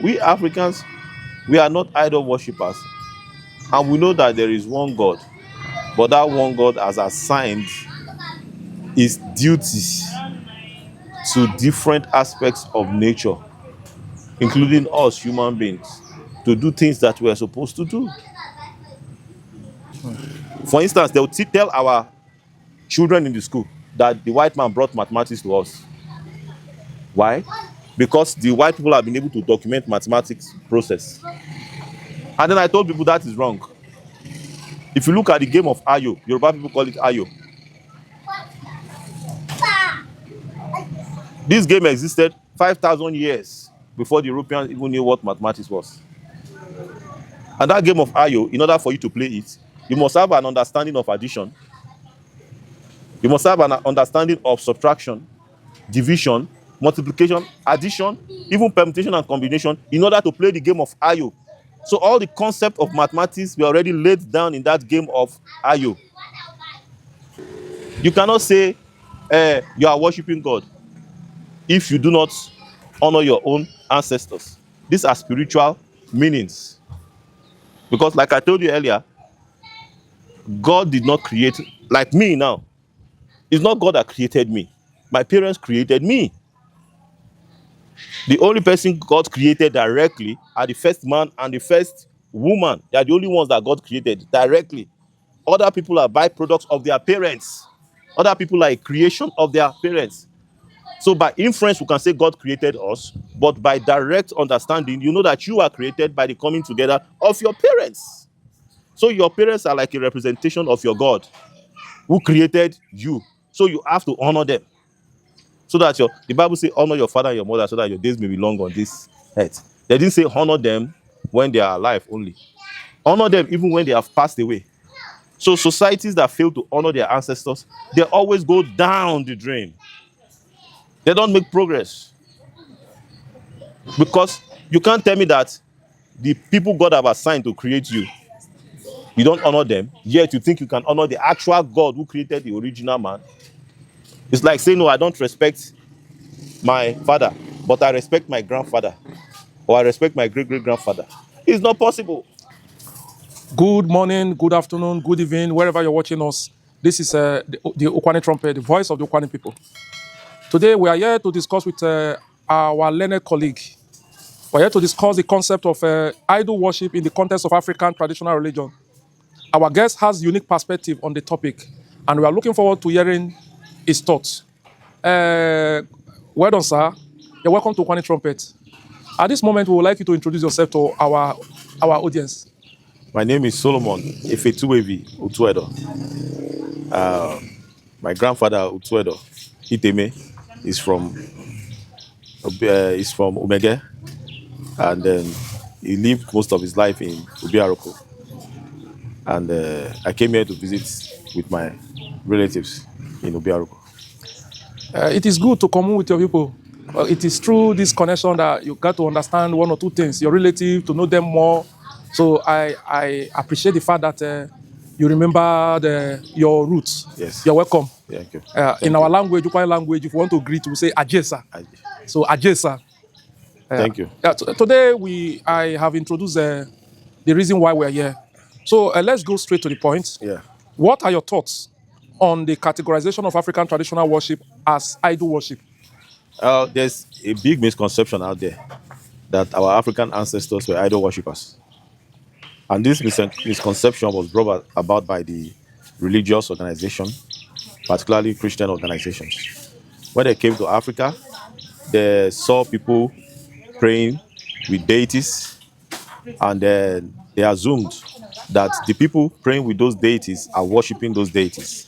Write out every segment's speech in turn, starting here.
We Africans, we are not idol worshippers. And we know that there is one God. But that one God has assigned his duties to different aspects of nature, including us human beings, to do things that we are supposed to do. For instance, they will tell our children in the school that the white man brought mathematics to us. Why? Because the white people have been able to document mathematics process. And then I told people that is wrong. If you look at the game of Ayo, Yoruba people call it Ayo. This game existed 5,000 years before the Europeans even knew what mathematics was. And that game of Ayo, in order for you to play it, you must have an understanding of addition. You must have an understanding of subtraction, division, multiplication, addition, even permutation and combination in order to play the game of Ayo. So all the concept of mathematics were already laid down in that game of Ayo. You cannot say you are worshiping God if you do not honor your own ancestors. These are spiritual meanings. Because like I told you earlier, God did not create, like me now. It's not God that created me. My parents created me. The only person God created directly are the first man and the first woman. They are the only ones that God created directly. Other people are byproducts of their parents. Other people are a creation of their parents. So by inference, we can say God created us, but by direct understanding, you know that you are created by the coming together of your parents. So your parents are like a representation of your God who created you. So you have to honor them. So that the Bible says honor your father and your mother so that your days may be long on this earth. They didn't say honor them when they are alive only. Honor them even when they have passed away. So societies that fail to honor their ancestors, they always go down the drain. They don't make progress. Because you can't tell me that the people God have assigned to create you, you don't honor them, yet you think you can honor the actual God who created the original man. It's like saying, no, I don't respect my father, but I respect my grandfather, or I respect my great-great-grandfather. It's not possible. Good morning, good afternoon, good evening, wherever you're watching us. This is the Okwani Trumpet, the voice of the Okwani people. Today, we are here to discuss with our learned colleague. We're here to discuss the concept of idol worship in the context of African traditional religion. Our guest has unique perspective on the topic, and we are looking forward to hearing his thoughts. Well done, sir. You're welcome to Okwani Trumpet. At this moment, we would like you to introduce yourself to our audience. My name is Solomon Utwedo. My grandfather Utuedor, Iteme, is from Umege, and then he lived most of his life in Ubiaroko. And I came here to visit with my relatives in Ubiaroko. It is good to commune with your people. It is through this connection that you got to understand one or two things, your relative, to know them more. So I appreciate the fact that you remember your roots. Yes. You're welcome. Thank you. In our language, Ukraine language, if you want to greet, we say Ajesa. So Ajesa. Thank you. Today I have introduced the reason why we're here. So let's go straight to the point. Yeah. What are your thoughts on the categorization of African traditional worship as idol worship? There's a big misconception out there that our African ancestors were idol worshippers. And this misconception was brought about by the religious organization, particularly Christian organizations. When they came to Africa, they saw people praying with deities, and then they assumed that the people praying with those deities are worshiping those deities.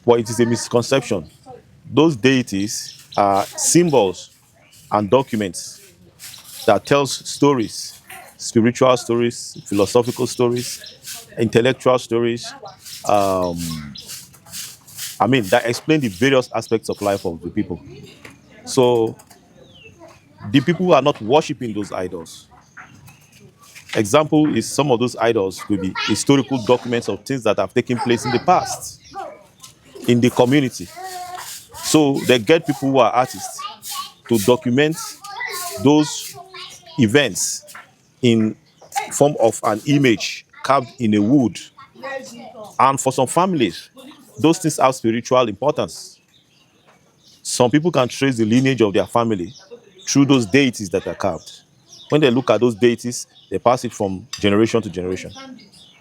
But it is a misconception. Those deities are symbols and documents that tells stories, spiritual stories, philosophical stories, intellectual stories, that explain the various aspects of life of the people. So the people are not worshiping those idols. Example is some of those idols could be historical documents of things that have taken place in the past in the community. So they get people who are artists to document those events in form of an image carved in a wood. And for some families, those things have spiritual importance. Some people can trace the lineage of their family through those deities that are carved. When they look at those deities, they pass it from generation to generation.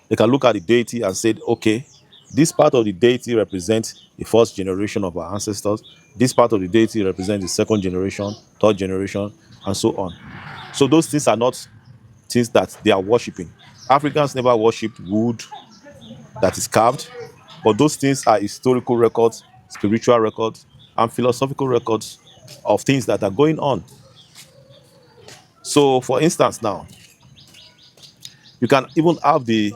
They can look at the deity and say, okay, this part of the deity represents the first generation of our ancestors. This part of the deity represents the second generation, third generation, and so on. So those things are not things that they are worshipping. Africans never worshipped wood that is carved, but those things are historical records, spiritual records, and philosophical records of things that are going on. So, for instance, now you can even have the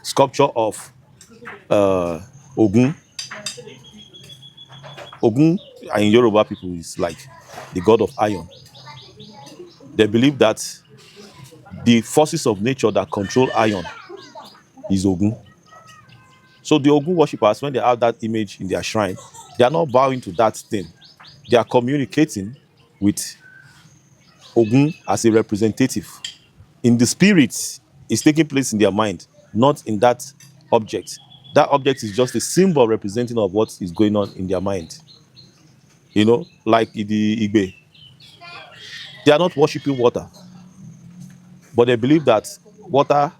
sculpture of Ogun. Ogun in Yoruba people is like the god of iron. They believe that the forces of nature that control iron is Ogun. So the Ogun worshippers, when they have that image in their shrine, they are not bowing to that thing. They are communicating with Ogun as a representative. In the spirit, it's taking place in their mind, not in that object. That object is just a symbol representing of what is going on in their mind. You know, like the Igbe. They are not worshiping water, but they believe that water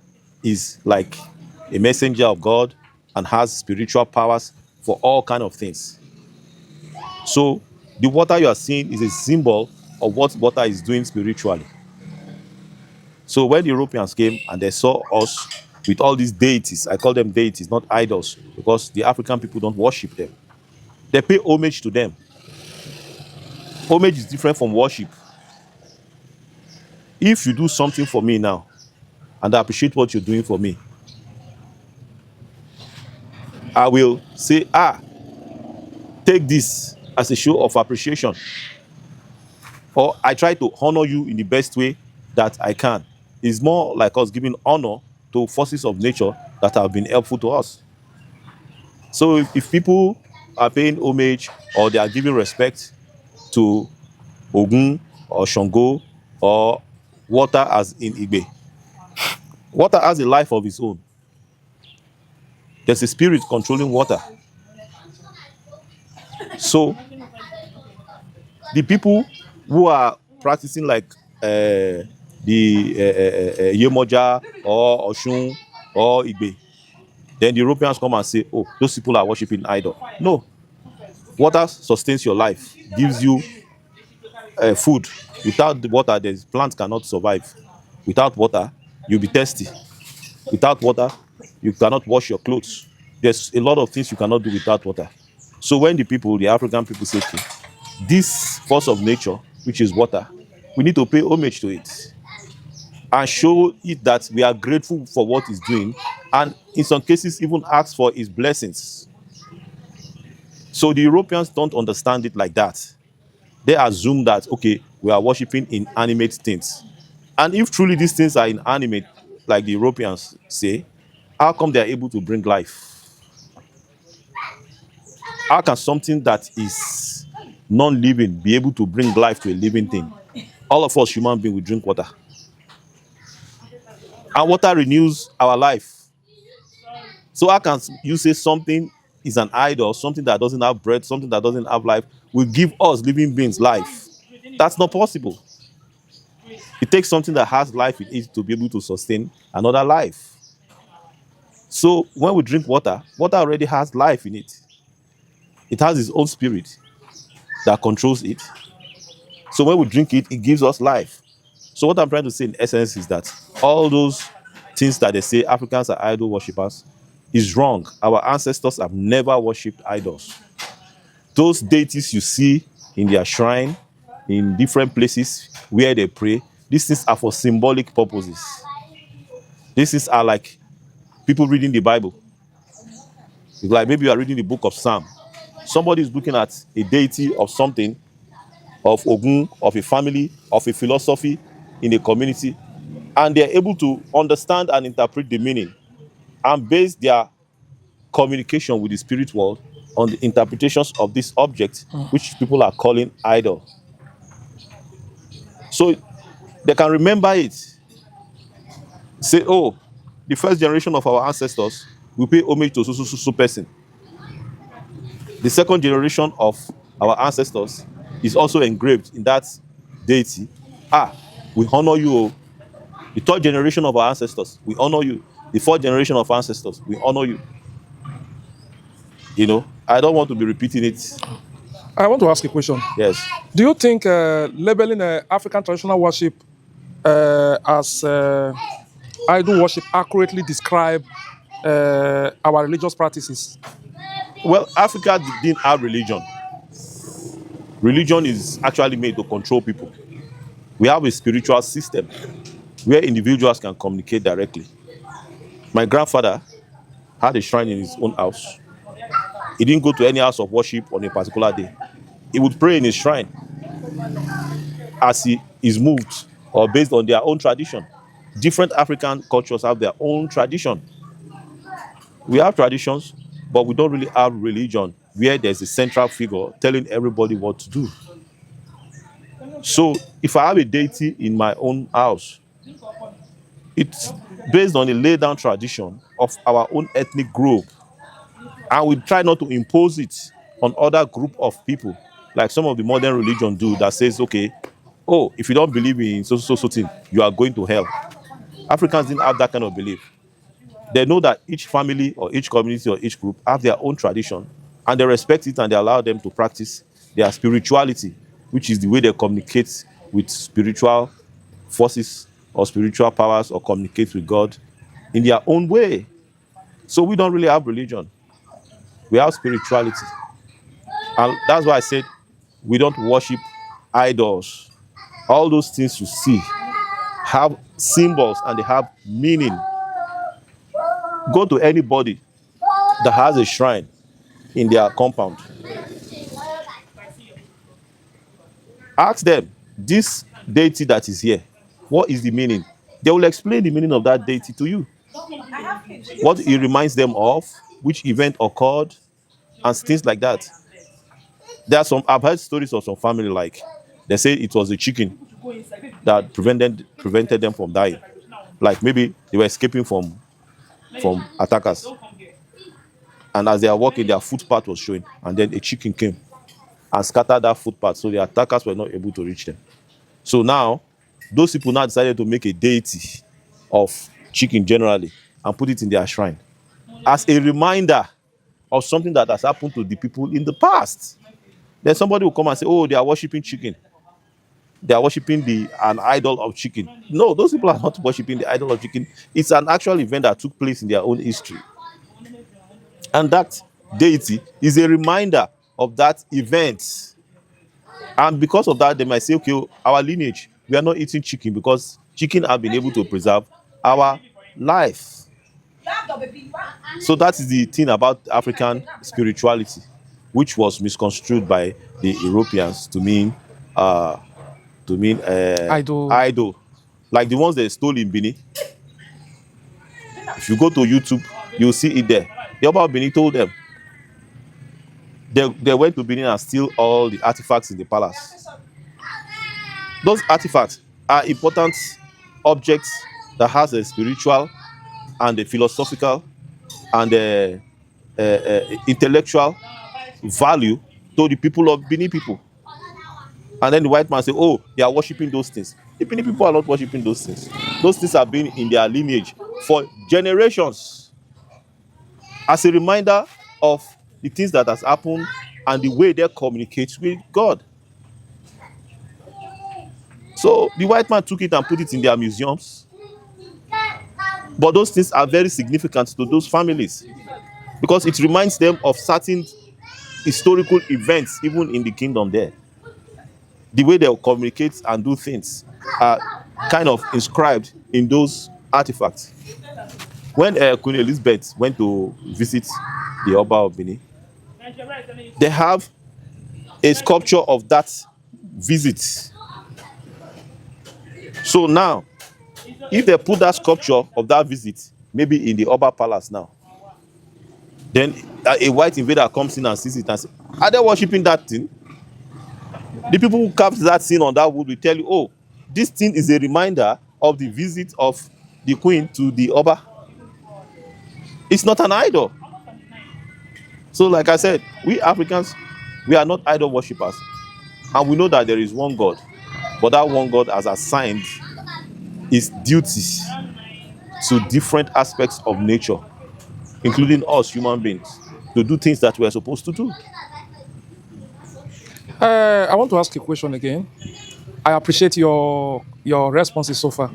is like a messenger of God and has spiritual powers for all kind of things. So the water you are seeing is a symbol of what water is doing spiritually. So when the Europeans came and they saw us with all these deities, I call them deities, not idols, because the African people don't worship them. They pay homage to them. Homage is different from worship. If you do something for me now, and I appreciate what you're doing for me, I will say, take this as a show of appreciation. Or I try to honor you in the best way that I can. It's more like us giving honor to forces of nature that have been helpful to us. So if people are paying homage or they are giving respect to Ogun or Shango or water as in Igbe, water has a life of its own. There's a spirit controlling water. So the people who are practicing like the Yemoja or Oshun or Igbe, then the Europeans come and say, oh, those people are worshiping idol. No, water sustains your life, gives you food. Without the water, the plants cannot survive. Without water, you'll be thirsty. Without water, you cannot wash your clothes. There's a lot of things you cannot do without water. So when the people, the African people say, okay, this force of nature, which is water, we need to pay homage to it and show it that we are grateful for what it's doing, and in some cases even ask for its blessings. So the Europeans don't understand it like that. They assume that, okay, we are worshiping inanimate things. And if truly these things are inanimate, like the Europeans say, how come they are able to bring life? How can something that is non-living be able to bring life to a living thing? All of us human beings, we drink water. And water renews our life. So how can you say something is an idol, something that doesn't have breath, something that doesn't have life, will give us living beings life? That's not possible. It takes something that has life in it to be able to sustain another life. So when we drink water, water already has life in it. It has its own spirit that controls it. So when we drink it, it gives us life. So what I'm trying to say in essence is that all those things that they say Africans are idol worshippers is wrong. Our ancestors have never worshipped idols. Those deities you see in their shrine, in different places where they pray, these things are for symbolic purposes. These things are like people reading the Bible. It's like maybe you are reading the book of Psalm. Somebody is looking at a deity of something, of Ogun, of a family, of a philosophy in a community, and they're able to understand and interpret the meaning and base their communication with the spirit world on the interpretations of this object, which people are calling idol. So They can remember it. Say, oh, the first generation of our ancestors will pay homage to so person. The second generation of our ancestors is also engraved in that deity. Ah, we honor you. Oh. The third generation of our ancestors, we honor you. The fourth generation of ancestors, we honor you. You know, I don't want to be repeating it. I want to ask a question. Yes. Do you think labeling African traditional worship as idol worship accurately describe our religious practices? Well, Africa didn't have religion. Religion is actually made to control people. We have a spiritual system where individuals can communicate directly. My grandfather had a shrine in his own house. He didn't go to any house of worship on a particular day. He would pray in his shrine as he is moved or based on their own tradition. Different African cultures have their own tradition. We have traditions, but we don't really have religion where there's a central figure telling everybody what to do. So if I have a deity in my own house, it's based on a laid down tradition of our own ethnic group. And we try not to impose it on other group of people, like some of the modern religion do that says, okay, oh, if you don't believe in so thing, you are going to hell. Africans didn't have that kind of belief. They know that each family or each community or each group have their own tradition, and they respect it and they allow them to practice their spirituality, which is the way they communicate with spiritual forces or spiritual powers or communicate with God in their own way. So we don't really have religion. We have spirituality. And that's why I said we don't worship idols. All those things you see have symbols and they have meaning. Go to anybody that has a shrine in their compound. Ask them, this deity that is here, what is the meaning? They will explain the meaning of that deity to you. What it reminds them of, which event occurred, and things like that. There are some, I've heard stories of some family, like they say it was a chicken that prevented them from dying. Like maybe they were escaping from attackers. And as they are walking, their footpath was showing, and then a chicken came and scattered that footpath, so the attackers were not able to reach them. So now, those people now decided to make a deity of chicken generally and put it in their shrine as a reminder of something that has happened to the people in the past. Then somebody will come and say, oh, they are worshiping chicken. They are worshiping an idol of chicken. No, those people are not worshiping the idol of chicken. It's an actual event that took place in their own history. And that deity is a reminder of that event. And because of that, they might say, okay, our lineage, we are not eating chicken because chicken have been able to preserve our life. So that is the thing about African spirituality, which was misconstrued by the Europeans to mean Idol. idol, like the ones they stole in Benin. If you go to YouTube, you'll see it there. The Oba of Benin told them they went to Benin and steal all the artifacts in the palace. Those artifacts are important objects that has a spiritual and a philosophical and intellectual value to the people of Benin people. And then the white man say, oh, they are worshiping those things. The Benin people are not worshiping those things. Those things have been in their lineage for generations as a reminder of the things that has happened and the way they communicate with God. So the white man took it and put it in their museums. But those things are very significant to those families because it reminds them of certain historical events, even in the kingdom there. The way they communicate and do things are kind of inscribed in those artifacts. When Queen Elizabeth went to visit the Oba of Benin, they have a sculpture of that visit. So now, if they put that sculpture of that visit, maybe in the Oba Palace now, then a white invader comes in and sees it and says, are they worshiping that thing? The people who carved that scene on that wood will tell you, oh, this thing is a reminder of the visit of the queen to the Oba. It's not an idol. So, like I said, we Africans, we are not idol worshippers. And we know that there is one God. But that one God has assigned his duties to different aspects of nature, including us human beings, to do things that we're supposed to do. I want to ask a question again. I appreciate your responses so far.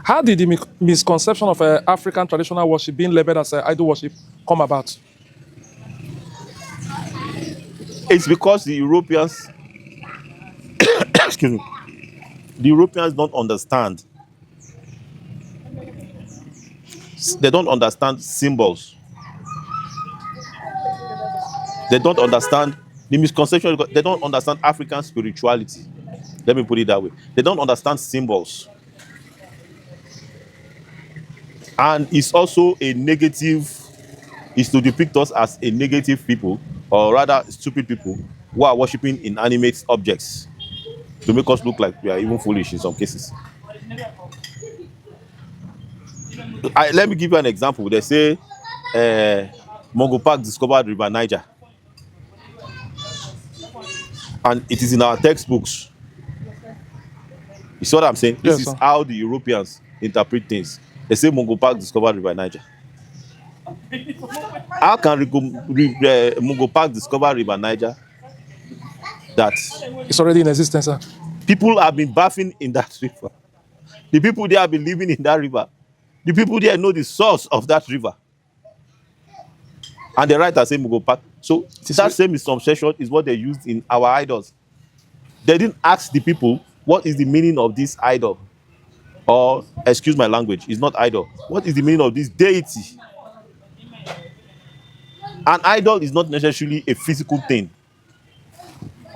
How did the misconception of African traditional worship being labeled as idol worship come about? It's because the Europeans, excuse me, the Europeans don't understand. They don't understand symbols. They don't understand the misconception. They don't understand African spirituality. Let me put it that way. They don't understand symbols. And it's also a negative, is to depict us as a negative people, or rather stupid people, who are worshiping inanimate objects to make us look like we are even foolish in some cases. Let me give you an example. They say Mongo Park discovered River Niger. And it is in our textbooks. You see what I'm saying? This Yes, is sir. how the Europeans interpret things. They say Mongo Park discovered River Niger. How can Mongo Park discover River Niger? That It's already in existence, sir. people have been bathing in that river. The people there have been living in that river. The people there know the source of that river. And they write and say Mongo Park. So that same misconception is what they used in our idols. They didn't ask the people, what is the meaning of this idol? Or, excuse my language, it's not idol. What is the meaning of this deity? An idol is not necessarily a physical thing.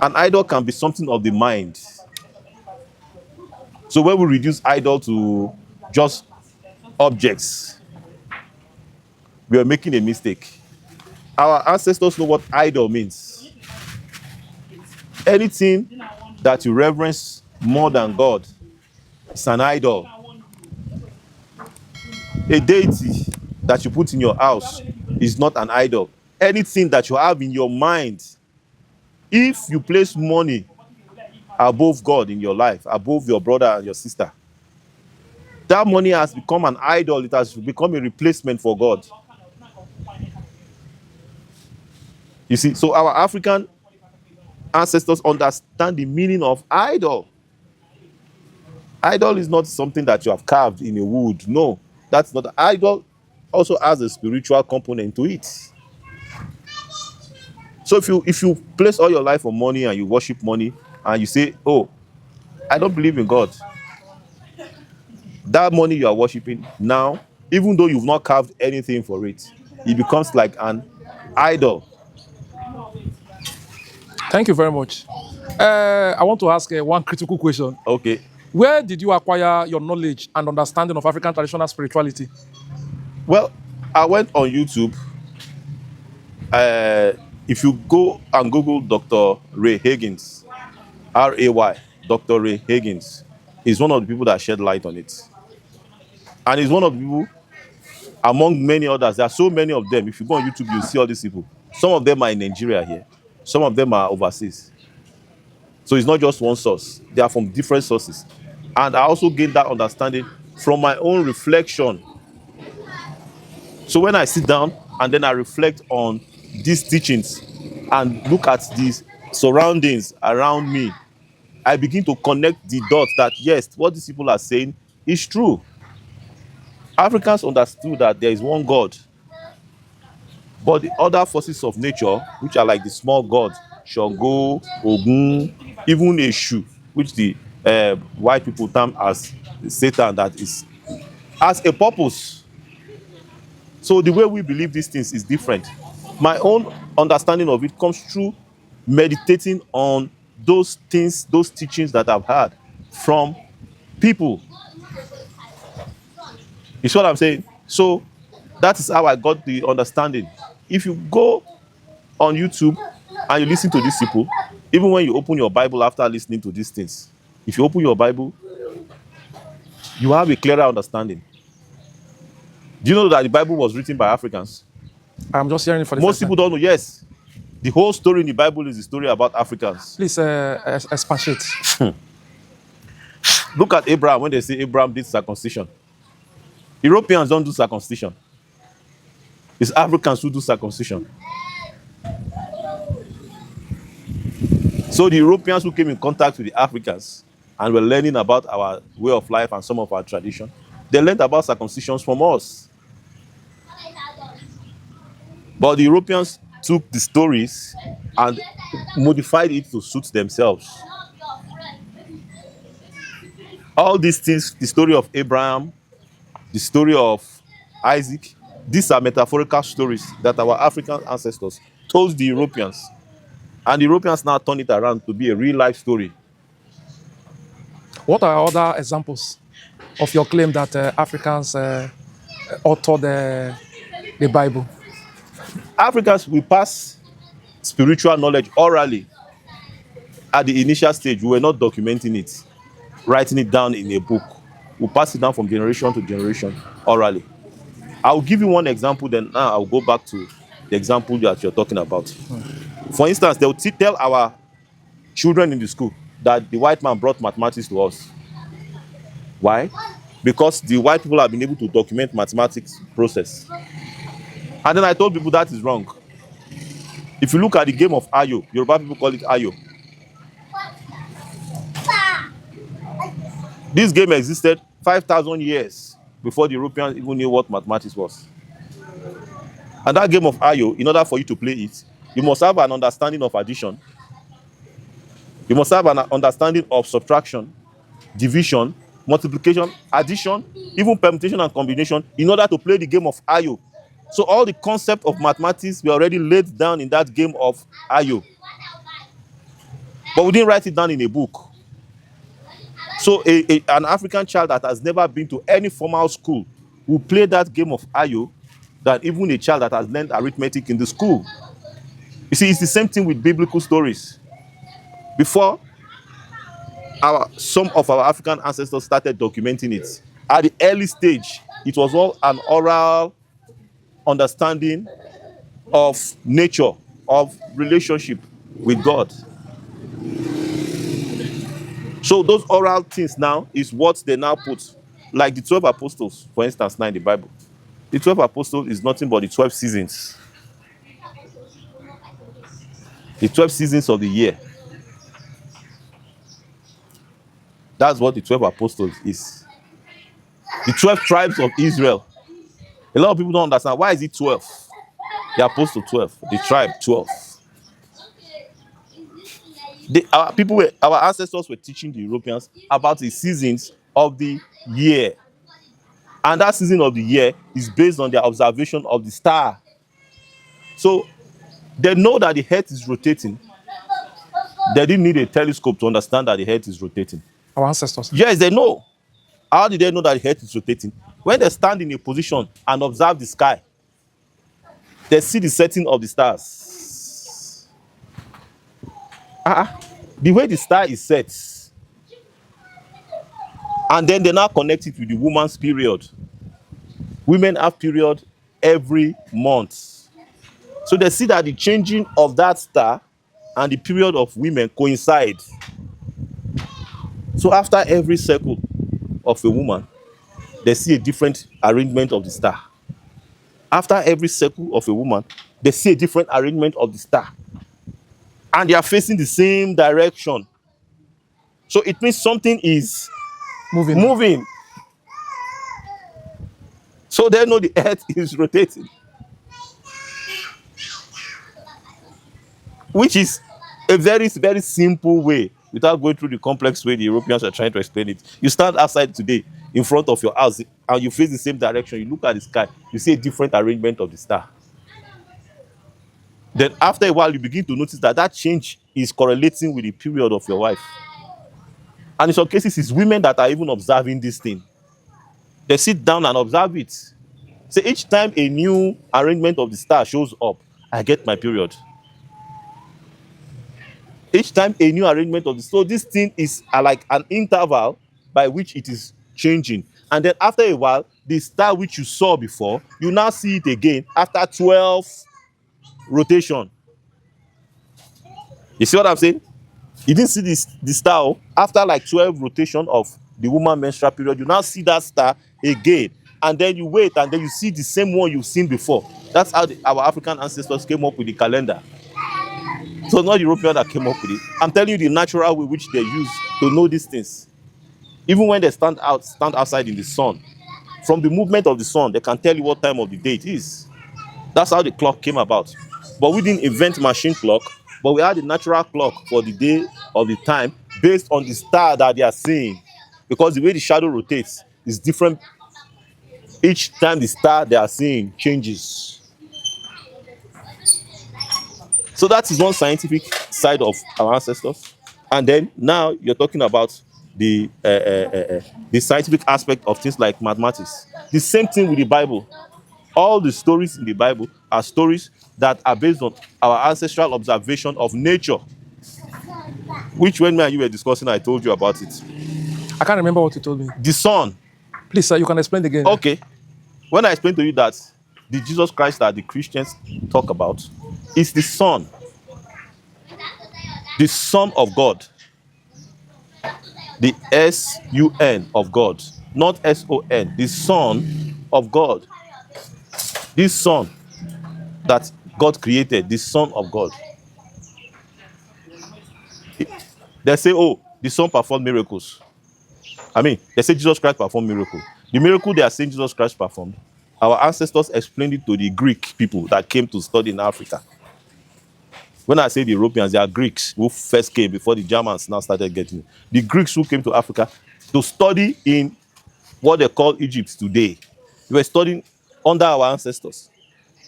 An idol can be something of the mind. So when we reduce idol to just objects, we are making a mistake. Our ancestors know what idol means. Anything that you reverence more than God is an idol. A deity that you put in your house is not an idol. Anything that you have in your mind, if you place money above God in your life, above your brother and your sister, that money has become an idol. It has become a replacement for God. You see, so our African ancestors understand the meaning of idol. Idol is not something that you have carved in a wood. No, that's not. Idol also has a spiritual component to it. So if you place all your life on money and you worship money and you say, oh, I don't believe in God, that money you are worshiping now, even though you've not carved anything for it, it becomes like an idol. Thank you very much. I want to ask one critical question. Okay. Where did you acquire your knowledge and understanding of African traditional spirituality? Well, I went on YouTube. If you go and Google Dr. Ray Higgins, Ray, Dr. Ray Higgins, is one of the people that shed light on it. And he's one of the people, among many others, there are so many of them. If you go on YouTube, you'll see all these people. Some of them are in Nigeria here. Some of them are overseas. So it's not just one source. They are from different sources. And I also gained that understanding from my own reflection. So when I sit down and then I reflect on these teachings and look at these surroundings around me, I begin to connect the dots that, yes, what these people are saying is true. Africans understood that there is one God, but the other forces of nature, which are like the small gods, Shango, Ogun, even Eshu, which the white people term as Satan, that is, has a purpose. So the way we believe these things is different. My own understanding of it comes through meditating on those things, those teachings that I've had from people. You see what I'm saying? So that is how I got the understanding. If you go on YouTube and you listen to these people, even when you open your Bible after listening to these things, if you open your Bible, you have a clearer understanding. Do you know that the Bible was written by Africans? I'm just hearing it for the Most first people time. don't know. Yes, the whole story in the Bible is the story about Africans. Please expatiate. Look at Abraham when they say Abraham did circumcision. Europeans don't do circumcision. It's Africans who do circumcision. So the Europeans who came in contact with the Africans and were learning about our way of life and some of our tradition, they learned about circumcisions from us. But the Europeans took the stories and modified it to suit themselves. All these things, the story of Abraham, the story of Isaac, these are metaphorical stories that our African ancestors told the Europeans. And the Europeans now turn it around to be a real life story. What are other examples of your claim that Africans authored the Bible? Africans, we pass spiritual knowledge orally. At the initial stage, we were not documenting it, writing it down in a book. We pass it down from generation to generation orally. I'll give you one example, then now I'll go back to the example that you're talking about. For instance, they'll tell our children in the school that the white man brought mathematics to us. Why? Because the white people have been able to document mathematics process. And then I told people that is wrong. If you look at the game of Ayo, Yoruba people call it Ayo. This game existed 5,000 years before the Europeans even knew what mathematics was. And that game of Ayo, in order for you to play it, you must have an understanding of addition. You must have an understanding of subtraction, division, multiplication, addition, even permutation and combination in order to play the game of Ayo. So all the concept of mathematics were already laid down in that game of Ayo. But we didn't write it down in a book. So an African child that has never been to any formal school will play that game of Ayo than even a child that has learned arithmetic in the school. You see, it's the same thing with biblical stories. Before some of our African ancestors started documenting it, at the early stage, it was all an oral understanding of nature, of relationship with God. So those oral things now is what they now put, like the 12 apostles, for instance, now in the Bible. The 12 apostles is nothing but the 12 seasons. The 12 seasons of the year. That's what the 12 apostles is. The 12 tribes of Israel. A lot of people don't understand. Why is it 12? The apostle 12, the tribe 12. Our ancestors were teaching the Europeans about the seasons of the year. And that season of the year is based on their observation of the star. So they know that the earth is rotating. They didn't need a telescope to understand that the earth is rotating. Our ancestors. Yes, they know. How did they know that the earth is rotating? When they stand in a position and observe the sky, they see the setting of the stars. The way the star is set, and then they now connect it with the woman's period. Women have period every month. So they see that the changing of that star and the period of women coincide. So after every cycle of a woman, they see a different arrangement of the star. After every cycle of a woman, they see a different arrangement of the star. And they are facing the same direction. So it means something is moving. So they know the earth is rotating. Which is a very, very simple way, without going through the complex way the Europeans are trying to explain it. You stand outside today in front of your house and you face the same direction. You look at the sky, you see a different arrangement of the star. Then after a while, you begin to notice that that change is correlating with the period of your wife. And in some cases, it's women that are even observing this thing. They sit down and observe it. So each time a new arrangement of the star shows up, I get my period. Each time a new arrangement of the, so this thing is like an interval by which it is changing. And then after a while, the star which you saw before, you now see it again after 12 rotation. You see what I'm saying? You didn't see the star after like 12 rotation of the woman menstrual period. You now see that star again, and then you wait, and then you see the same one you've seen before. That's how our African ancestors came up with the calendar. So not European that came up with it. I'm telling you the natural way which they use to know these things. Even when they stand outside in the sun, from the movement of the sun, they can tell you what time of the day it is. That's how the clock came about. But we didn't invent machine clock, but we had a natural clock for the day of the time based on the star that they are seeing. Because the way the shadow rotates is different each time the star they are seeing changes. So that is one scientific side of our ancestors. And then now you're talking about the scientific aspect of things like mathematics. The same thing with the Bible. All the stories in the Bible are stories that are based on our ancestral observation of nature, which when me and you were discussing, I told you about it. I can't remember what you told me. The sun. Please, sir, you can explain again. Okay. When I explained to you that the Jesus Christ that the Christians talk about is the Son of God, the S-U-N of God, not S-O-N, the Son of God. This Son that God created, the Son of God. They say, oh, the Son performed miracles. I mean, they say Jesus Christ performed miracles. The miracle they are saying Jesus Christ performed, our ancestors explained it to the Greek people that came to study in Africa. When I say the Europeans, they are Greeks who first came before the Germans now started getting it. The Greeks who came to Africa to study in what they call Egypt today. They were studying under our ancestors.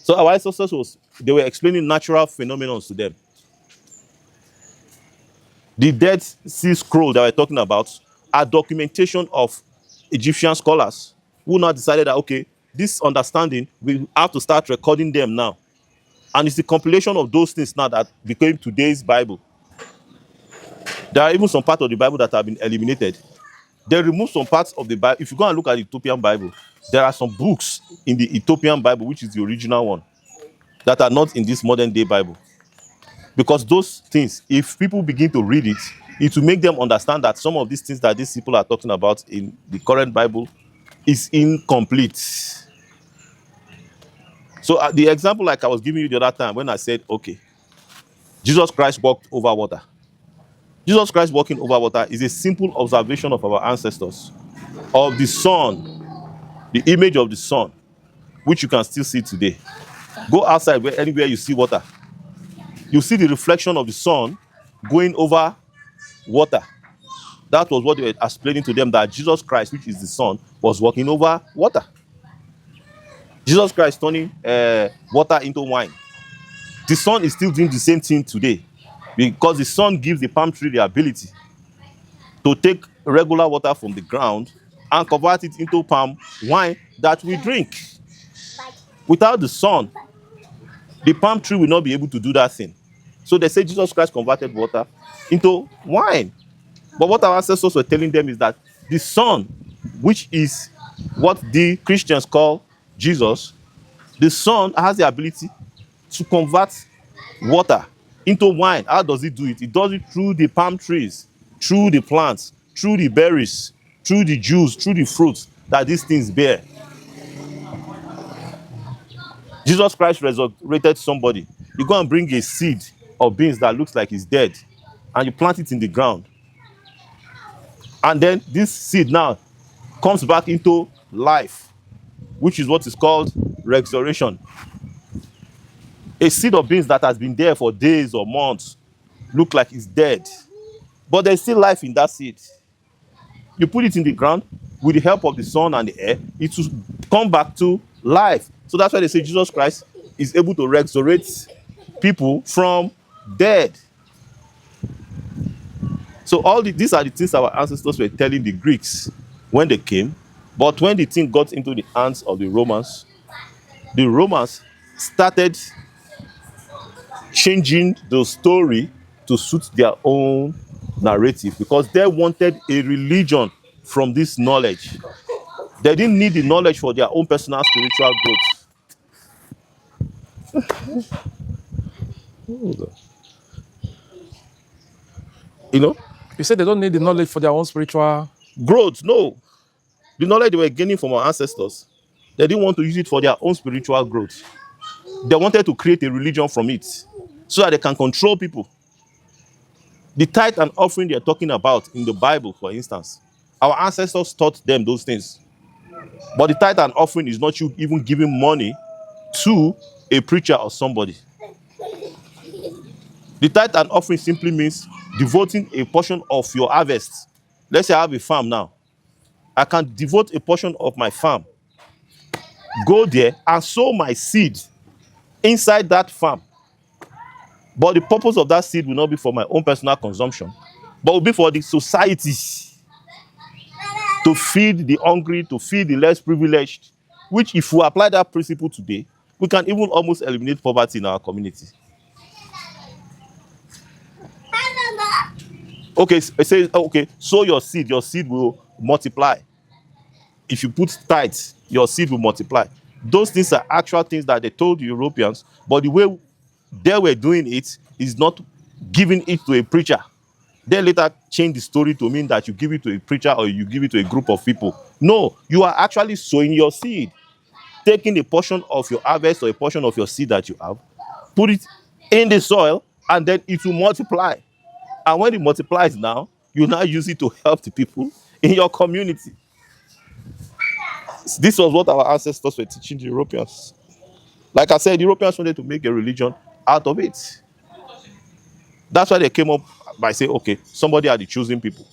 So our ancestors they were explaining natural phenomena to them. The Dead Sea Scroll that we're talking about are documentation of Egyptian scholars who now decided that, okay, this understanding, we have to start recording them now. And it's the compilation of those things now that became today's Bible. There are even some parts of the Bible that have been eliminated. They removed some parts of the Bible. If you go and look at the Ethiopian Bible, there are some books in the Ethiopian Bible, which is the original one, that are not in this modern day Bible. Because those things, if people begin to read it, it will make them understand that some of these things that these people are talking about in the current Bible is incomplete. So the example like I was giving you the other time when I said, okay, Jesus Christ walked over water. Jesus Christ walking over water is a simple observation of our ancestors, of the sun, the image of the sun, which you can still see today. Go outside, anywhere you see water, you see the reflection of the sun going over water. That was what they were explaining to them, that Jesus Christ, which is the sun, was walking over water. Jesus Christ turning water into wine. The sun is still doing the same thing today, because the sun gives the palm tree the ability to take regular water from the ground and convert it into palm wine that we drink. Without the sun, the palm tree will not be able to do that thing. So they say Jesus Christ converted water into wine. But what our ancestors were telling them is that the sun, which is what the Christians call Jesus, the sun has the ability to convert water into wine. How does it do it? It does it through the palm trees, through the plants, through the berries, through the juice, through the fruits that these things bear. Jesus Christ resurrected somebody. You go and bring a seed of beans that looks like it's dead, and you plant it in the ground. And then this seed now comes back into life, which is what is called resurrection. A seed of beans that has been there for days or months look like it's dead, but there's still life in that seed. You put it in the ground with the help of the sun and the air, it will come back to life. So that's why they say Jesus Christ is able to resurrect people from dead. So these are the things our ancestors were telling the Greeks when they came. But when the thing got into the hands of the Romans started changing the story to suit their own narrative, because they wanted a religion from this knowledge. They didn't need the knowledge for their own personal spiritual growth. You know, You said they don't need the knowledge for their own spiritual. growth. No, the knowledge they were gaining from our ancestors, they didn't want to use it for their own spiritual growth. They wanted to create a religion from it so that they can control people. The tithe and offering they're talking about in the Bible, for instance, our ancestors taught them those things. But the tithe and offering is not you even giving money to a preacher or somebody. The tithe and offering simply means devoting a portion of your harvest. Let's say I have a farm now. I can devote a portion of my farm, go there and sow my seed inside that farm. But the purpose of that seed will not be for my own personal consumption, but will be for the society, to feed the hungry, to feed the less privileged, which if we apply that principle today, we can even almost eliminate poverty in our community. Okay, it says, okay, sow your seed will multiply. If you put tithes, your seed will multiply. Those things are actual things that they told the Europeans, but the way they were doing it is not giving it to a preacher. They later changed the story to mean that you give it to a preacher or you give it to a group of people. No, you are actually sowing your seed, taking a portion of your harvest or a portion of your seed that you have, put it in the soil, and then it will multiply. And when it multiplies now, you now use it to help the people in your community. This was what our ancestors were teaching the Europeans. Like I said, the Europeans wanted to make a religion out of it. That's why they came up by saying, okay, somebody are the chosen people.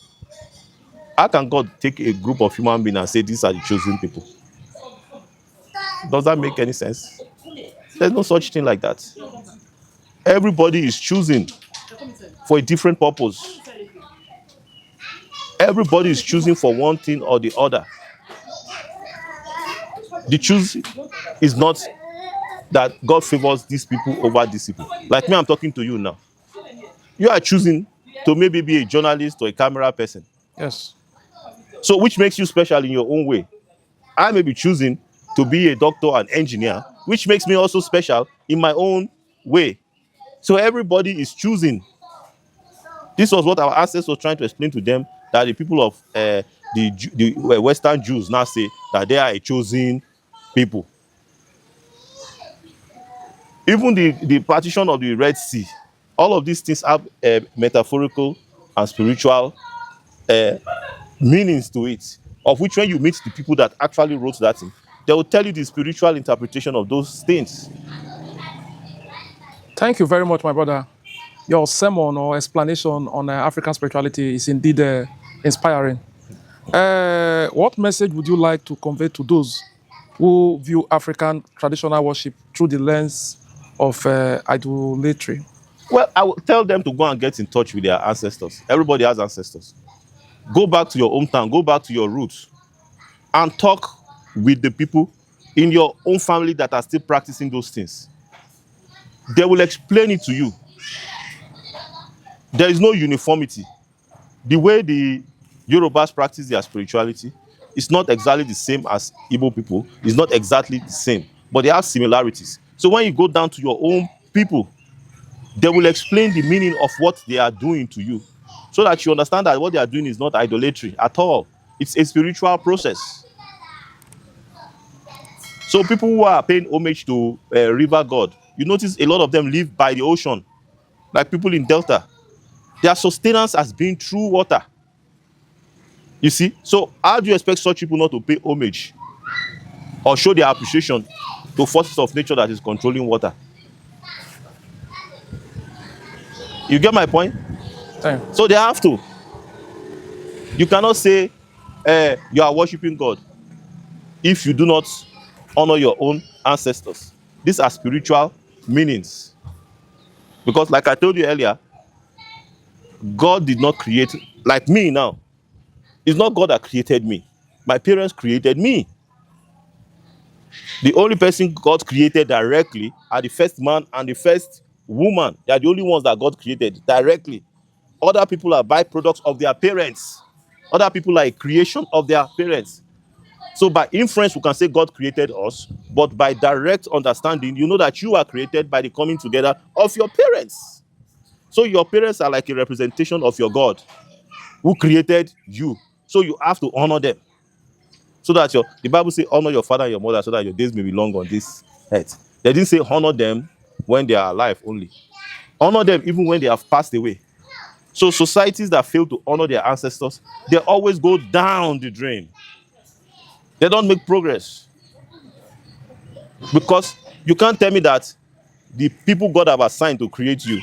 How can God take a group of human beings and say these are the chosen people? Does that make any sense? There's no such thing like that. Everybody is choosing for a different purpose. Everybody is choosing for one thing or the other. The choose is not that God favors these people over these people. Like me, I'm talking to you now. You are choosing to maybe be a journalist or a camera person. Yes. So which makes you special in your own way. I may be choosing to be a doctor and engineer, which makes me also special in my own way. So everybody is choosing. This was what our ancestors were trying to explain to them, that the people of the Western Jews now say that they are a chosen people. Even the partition of the Red Sea, all of these things have metaphorical and spiritual meanings to it, of which when you meet the people that actually wrote that thing, they will tell you the spiritual interpretation of those things. Thank you very much, my brother. Your sermon or explanation on African spirituality is indeed inspiring. What message would you like to convey to those who view African traditional worship through the lens of idolatry? Well, I will tell them to go and get in touch with their ancestors. Everybody has ancestors. Go back to your hometown, go back to your roots, and talk with the people in your own family that are still practicing those things. They will explain it to you. There is no uniformity. The way the Yorubas practice their spirituality is not exactly the same as Igbo people. It's not exactly the same, but they have similarities. So when you go down to your own people, they will explain the meaning of what they are doing to you, so that you understand that what they are doing is not idolatry at all. It's a spiritual process. So people who are paying homage to river god, you notice a lot of them live by the ocean, like people in Delta. Their sustenance has been through water. You see? So how do you expect such people not to pay homage or show their appreciation to forces of nature that is controlling water? You get my point? Thank you. So they have to. You cannot say you are worshiping God if you do not honor your own ancestors. These are spiritual meanings. Because like I told you earlier, God did not create, like me now. It's not God that created me. My parents created me. The only person God created directly are the first man and the first woman. They are the only ones that God created directly. Other people are byproducts of their parents. Other people are a creation of their parents. So by inference, we can say God created us, but by direct understanding, you know that you are created by the coming together of your parents. So your parents are like a representation of your God who created you. So you have to honor them. So that the Bible says honor your father and your mother so that your days may be long on this earth. They didn't say honor them when they are alive only. Honor them even when they have passed away. So societies that fail to honor their ancestors, they always go down the drain. They don't make progress. Because you can't tell me that the people God have assigned to create you,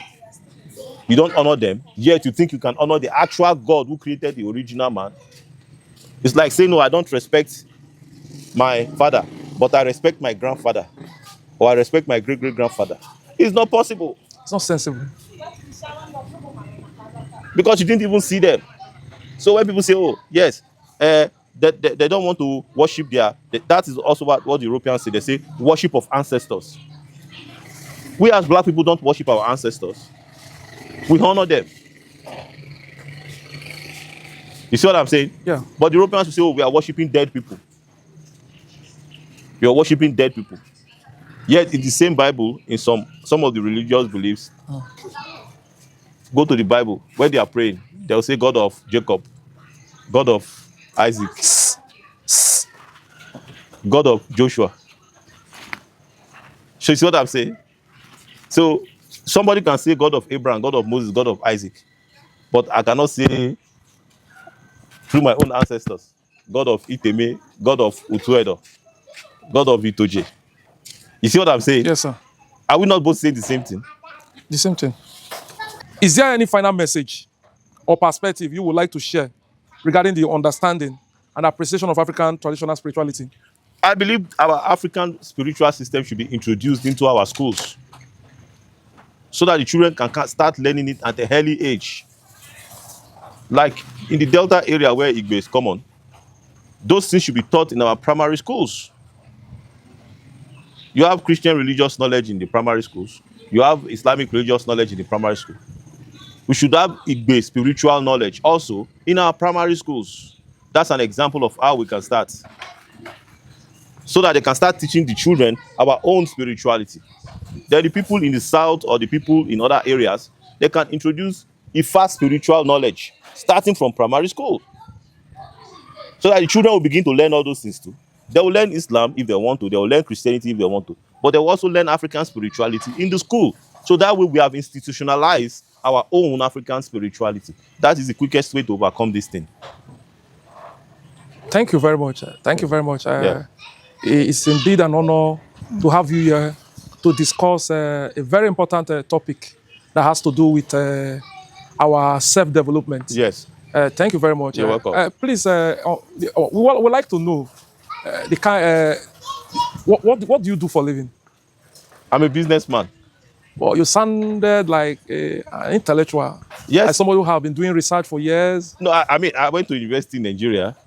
you don't honor them, yet you think you can honor the actual God who created the original man. It's like saying, no, I don't respect my father, but I respect my grandfather, or I respect my great-great-grandfather. It's not possible. It's not sensible. Because you didn't even see them. So when people say, oh, yes, they don't want to worship that is also what the Europeans say. They say worship of ancestors. We as black people don't worship our ancestors. We honor them. You see what I'm saying? Yeah. But the Europeans will say, oh, we are worshiping dead people. We are worshiping dead people. Yet in the same Bible, in some of the religious beliefs, go to the Bible, when they are praying, they'll say God of Jacob, God of Isaac, God of Joshua. So you see what I'm saying? So somebody can say God of Abraham, God of Moses, God of Isaac, but I cannot say through my own ancestors, God of Iteme, God of Utuedor, God of Itoje. You see what I'm saying? Yes, sir. Are we not both saying the same thing? The same thing. Is there any final message or perspective you would like to share regarding the understanding and appreciation of African traditional spirituality? I believe our African spiritual system should be introduced into our schools so that the children can start learning it at a early age. Like in the Delta area where Igbo is common, those things should be taught in our primary schools. You have Christian religious knowledge in the primary schools. You have Islamic religious knowledge in the primary school. We should have Igbo spiritual knowledge also in our primary schools. That's an example of how we can start. So that they can start teaching the children our own spirituality. Then the people in the south or the people in other areas, they can introduce Ifa spiritual knowledge starting from primary school. So that the children will begin to learn all those things too. They will learn Islam if they want to. They will learn Christianity if they want to. But they will also learn African spirituality in the school. So that way we have institutionalized our own African spirituality. That is the quickest way to overcome this thing. Thank you very much. Thank you very much. Yeah. It's indeed an honor to have you here to discuss a very important topic that has to do with our self-development. Yes. Thank you very much. You're welcome. Please, we would like to know the kind. What do you do for a living? I'm a businessman. Well, you sounded like an intellectual. Yes. Like somebody who have been doing research for years. No, I mean, I went to university in Nigeria,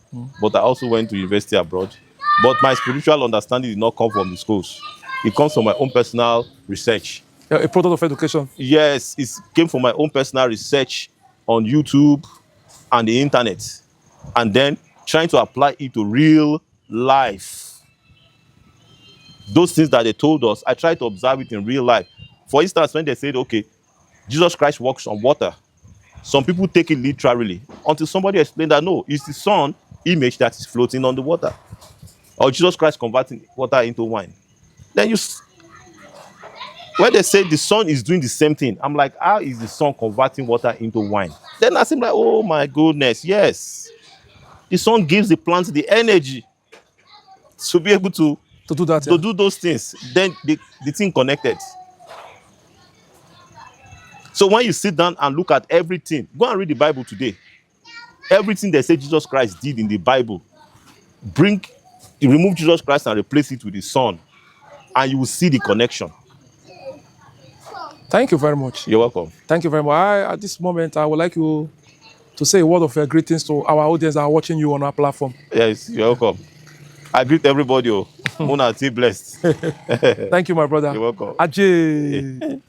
but I also went to university abroad. But my spiritual understanding did not come from the schools. It comes from my own personal research. A product of education. Yes, it came from my own personal research on YouTube and the internet. And then trying to apply it to real life. Those things that they told us, I tried to observe it in real life. For instance, when they said, okay, Jesus Christ walks on water, some people take it literally until somebody explained that no, it's the sun image that is floating on the water. Or Jesus Christ converting water into wine. Then when they say the sun is doing the same thing, I'm like, how is the sun converting water into wine? Then I seem like, oh my goodness, yes. The sun gives the plants the energy to be able to do that. To do those things. Then the thing connected. So when you sit down and look at everything, go and read the Bible today. Everything they say Jesus Christ did in the Bible, remove Jesus Christ and replace it with the Son, and you will see the connection. Thank you very much. You're welcome. Thank you very much. At this moment, I would like you to say a word of greetings to our audience that are watching you on our platform. Yes, you're welcome. I greet everybody. Mona, stay blessed. Thank you, my brother. You're welcome. Ajay.